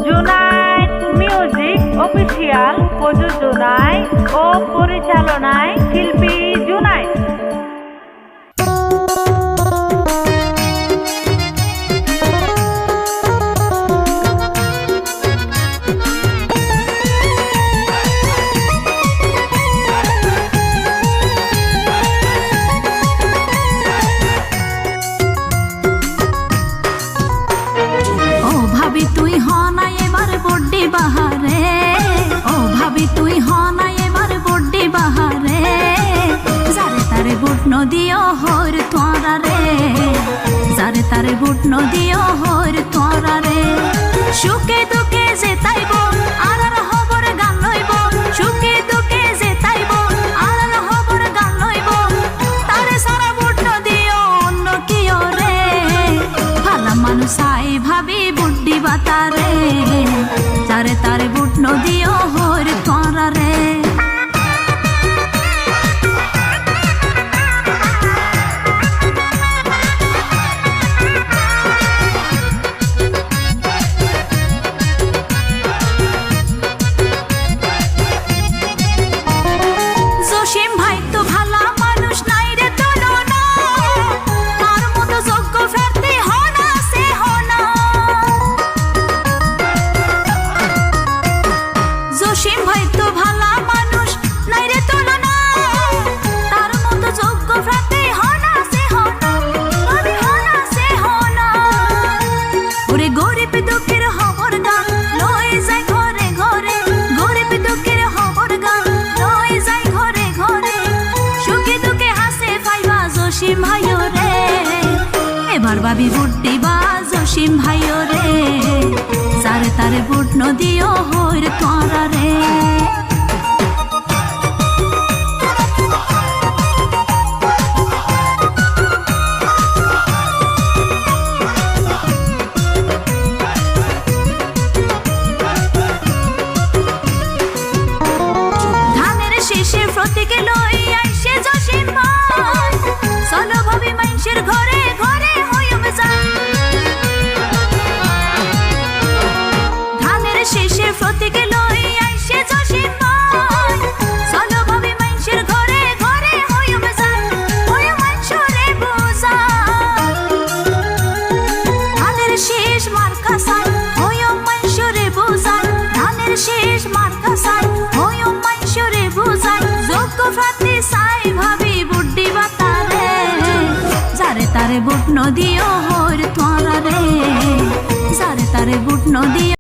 Junaid music official প্রযোজনায় ও পরিচালনায় শিল্পী জুনায়েদ। তুই হনা এবার বড্ডি বাহারে, ও ভাবি তুই হনা এবার বড্ডি বাহারে, যারে তারে বুট নদিও হর তোরা রে, যারে তারে বুট নদিও হর তোরা রে। সুখে দুঃখে যে তাইব আর হবর গান লইব, সুখে দুঃখে যে তাইব আর হবর গান লইব, তারে সারা বুট নদিও অন্য কিও রে, ভালা মানুষ আই ভাবি বুড্ডি বাতারে, যারে তারে বুট নদিও হর তোরা রে। জসিম ভাই তো ভালা মানুষ নাই রে তুলনা, তার মতো যোগ্য প্রার্থী হনা সে হনা। জসিম ভাই তো ভালা মানুষ নাই রে তুলনা, তার মতো যোগ্য প্রার্থী হনা সে হনা, আমি হনা সে হনা। ওরে গরিব দুঃখের খবর গান লই যায় ঘরে ঘরে, গরিব দুঃখের খবর গান লই যায় ঘরে ঘরে, সুখে দুঃখে হাসে পাইবা জসিম ভাইও রে, এবার ভাবি বুট দিবা জসিম ভাইও রে, যারে তারে বুট নদিও হইর তোরা রে। ধানের শেষে প্রতীকে লই আইসে জসিম ভাই, চলো ভাবি মানুষের ঘরে ঘরে হইম যাই। ধানের শেষে প্রতীকে লই আইসে জসিম ভাই, চলো ভাবি মানুষের ঘরে ঘরে হইম যাই, ওই মানুষরে বুঝাই। ধানের শেষ মার্কা সাই হইম মানুষরে বুঝাই, ধানের শেষ মার্কা সাই হইম মানুষরে বুঝাই, যোগ্য প্রার্থী চাই ভাবি বুড্ডি বাতারে, যারে তারে বুট নদিও হর তোরা রে, যারে তারে বুট নদিও